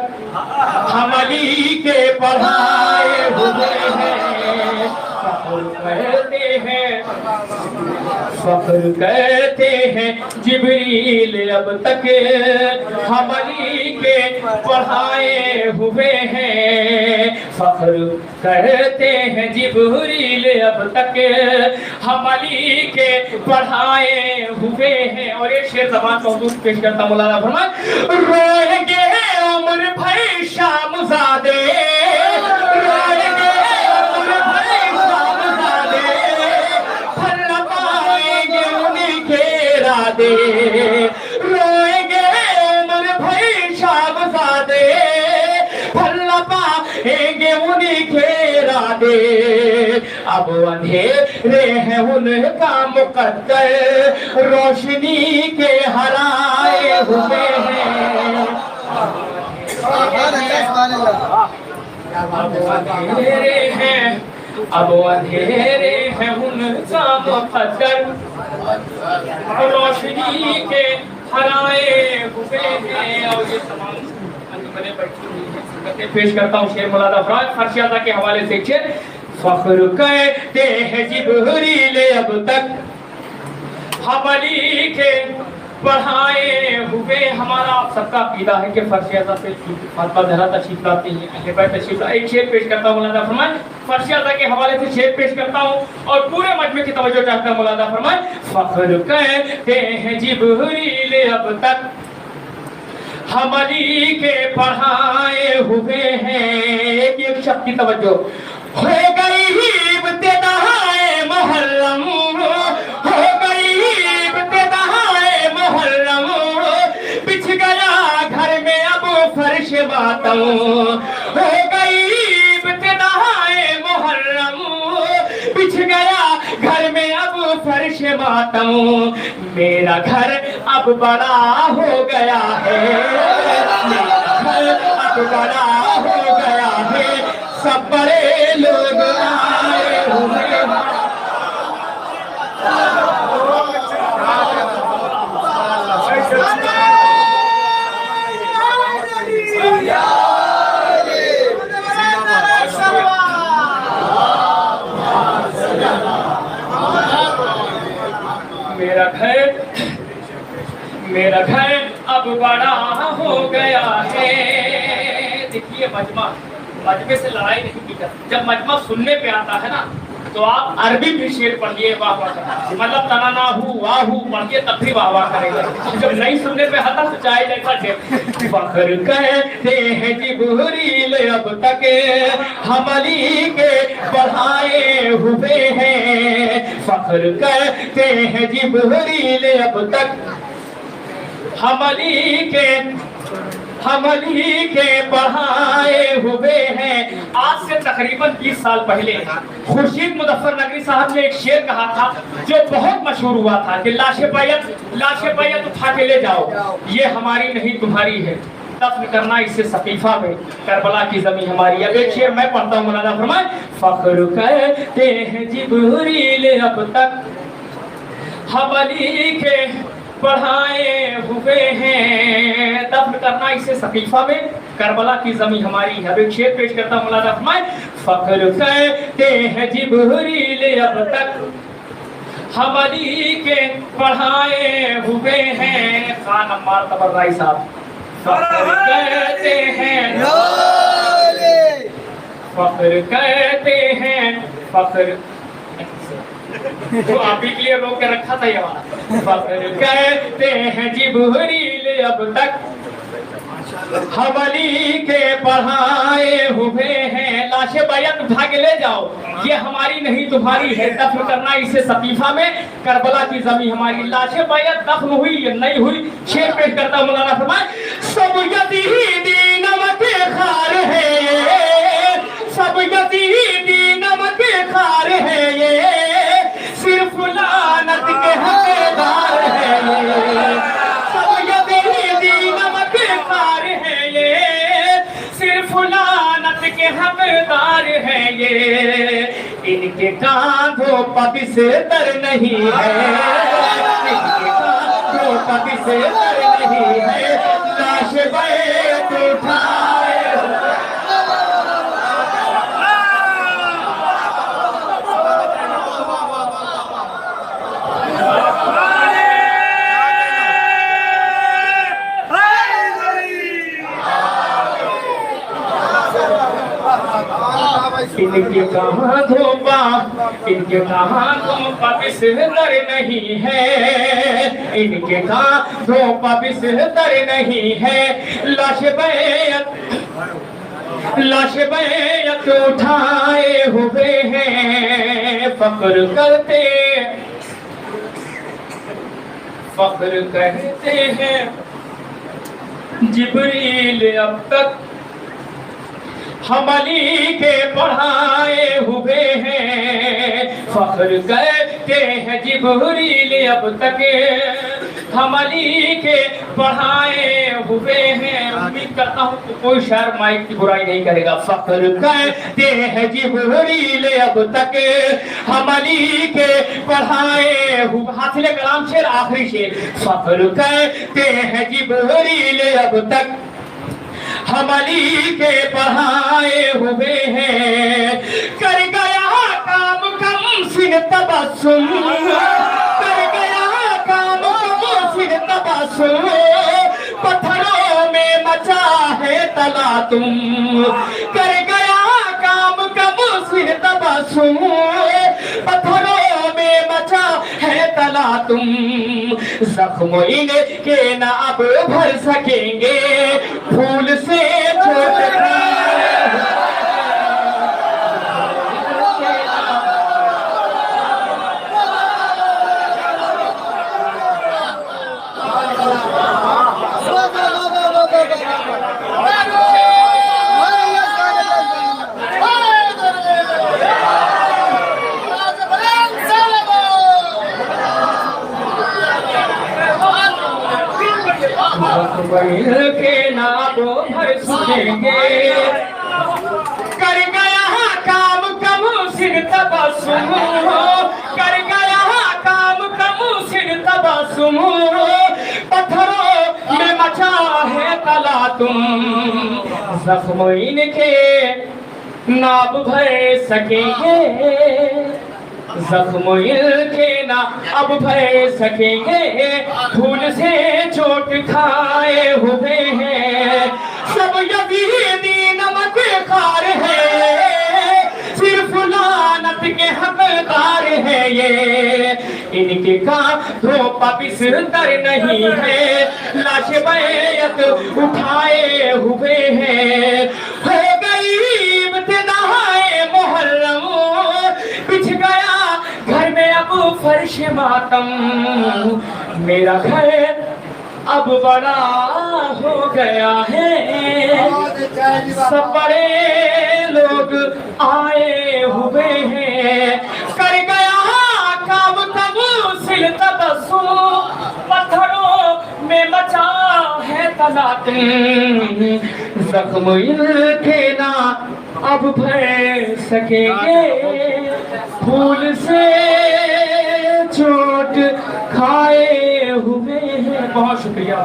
हम अली के पढ़ाए हुए हैं। फख्र करते हैं जिब्रील अब तक हम अली के पढ़ाए हुए हैं। फख्र करते हैं जिब्रील अब तक हम अली के पढ़ाए हुए हैं। और एक शेर ज़बान को हुजूर पेश करता मौलाना फरमाए, रोएंगे उम्र भर शामज़ादे, रोएंगे उम्र भर शामज़ादे, फल न पाएंगे उनके इरादे, रोएंगे उम्र भर शामज़ादे, फल न पाएंगे उनके इरादे। अब अंधेरे हैं उनका मुकद्दर, रोशनी के हराए हुए हैं। अंधेरे हैं, अब अंधेरे हैं उनका मुकद्दर, रोशनी के हराए हुए हैं। और ये तमाम बने बैठी हुई है, संगतें पेश करता हूँ शेर मौलाना फरशियादा के हवाले से शेर। फख्र कहते हैं जिब्रील अब तक हम अली के पढ़ाए हुए। हमारा आप सबका अकीदा है कि फरशियादा से फातिमा ज़हरा तशरीफ लाती हैं, अहले बैत तशरीफ। एक शेर पेश करता हूँ मौलाना फरमाए, फरशियादा के हवाले से शेर पेश करता हूँ और पूरे मजमे की तवज्जो चाहता हूँ मौलाना फरमाए। फख्र कहते हैं जिब्रील अब तक हम अली के पढ़ाए हुए हैं। एक शब्द की तवज्जो, हो गई इब्तिदाए मुहर्रम, हो गई इब्तिदाए मुहर्रम, बिछ गया घर में अब फर्श मातम, हो गई इब्तिदाए मुहर्रम, बिछ गया घर में अब फर्श मातम। मेरा घर अब बड़ा हो गया है, मेरा घर अब बड़ा हो गया है, सब बड़े लोग आए हुए हैं। मेरा घर अब बड़ा हो गया है। देखिए मजमे से लड़ाई नहीं की जाती। जब मजमा सुनने पे आता है ना तो आप अरबी भी शेर पढ़िए, वाह वाह, मतलब तनाना हूँ वाह हूँ पढ़िए तब भी वाह वाह करेगा। जब नहीं सुनने पे आता तो चाहे जैसा शेर। फख्र कहते हैं जिब्रील अब तक हम अली के पढ़ाए हुए हैं। फख्र कहते हैं जिब्रील अब तक हम अली के पढ़ाए हुए हैं। आज से तकरीबन 20 साल पहले खुर्शीद मुजफ्फर नगरी साहब ने एक शेर कहा था जो बहुत मशहूर हुआ था कि लाशे बैयत उठा के ले जाओ, ये हमारी नहीं तुम्हारी है, दफन करना इससे सकीफा में, करबला की जमीन हमारी। अब एक शेर मैं पढ़ता हूँ मौलाना फरमाए। फख्र कहते हैं जिब्रील अब तक हम अली के पढ़ाए हुए हैं, दफन करना इसे सकीफा में, करबला की जमीन हमारी है। अब एक शेर पेश करता हूँ मौलाना फरमाए। फख्र कहते हैं जिब्रील अब तक हम अली के पढ़ाए हुए हैं। खान अम्मार तबर्राई साहब फख्र कहते हैं, फख्र कहते हैं, फख्र तो आप ही के लिए रोक के रखा था ये वाला। फख्र कहते हैं जिब्रील अब तक हम अली के पढ़ाए हुए हैं। लाशे बैत उठा के ले जाओ, ये हमारी नहीं तुम्हारी है, दफन करना इसे सकीफा में, करबला की जमीन हमारी। लाशे बैत दफन हुई या नहीं हुई, शेर पेश करता मौलाना फरमाए, सब यजीदी नमक खार है ये, सब यजीदी नमक खार है ये, सिर्फ लानत के हकदार है ये, सब यजीदी नमक खार है ये, सिर्फ लानत के हकदार है ये, इनके कांधों पर से दर नहीं है, इनके कांधों पर से दर नहीं है, लाश बैत उठाए इनके कांधों पर, इनके कांधों पर बिस्तर नहीं है, इनके कांधों पर बिस्तर नहीं है, लाश बैत उठाए हुए हैं। फख्र कहते हैं जिब्रील अब तक हम अली के पढ़ाए हुए हैं। फख्र कहते हैं जिब्रील अब तक हम अली के पढ़ाए हुए हैं। उम्मीद करता हूँ कि कोई शायर माइक की बुराई नहीं करेगा। फख्र कहते हैं जिब्रील अब तक हम अली के पढ़ाए हुए, हासिल कलाम शेर आखिरी शेर। फख्र कहते हैं जिब्रील अब तक हम अली के पढ़ाए हुए हैं। कर गया काम कम सिर तबस्सुम, कर गया काम कम सिर तबस्सुम, पत्थरों में मचा है तलातुम, कर गया काम कम सिर तबस्सुम, पत्थरों में मचा है तलातुम, जख्म इनके ना अब भर सकेंगे, फूल से छोटे के नामों भर सुनेंगे। कर गया काम कम सिर तबस्सुम, कर गया काम कम सिर तबस्सुम, पत्थरों में मचा है तलातुम, जख्म इनके नाम भर सकेंगे, जख्म इनके ना अब भर सकेंगे, फूल से चोट खाए हुए हैं। सब यजीदी नमक खार है, सिर्फ लानत के हकदार है ये, इनके कांधों पर बिस्तर नहीं है, लाश बैत उठाए हुए हैं। हो गई इब्तिदाए मुहर्रम, बिछ गया घर में अब फर्श मातम, मेरा घर अब बड़ा हो गया है, सब बड़े लोग आए हुए हैं। कर गया काम तबस्सुम, पत्थरों में मचा है तलातुम, जख्म इनके ना अब भर सकेंगे, फूल से चोट खाए हुए हैं। बहुत शुक्रिया।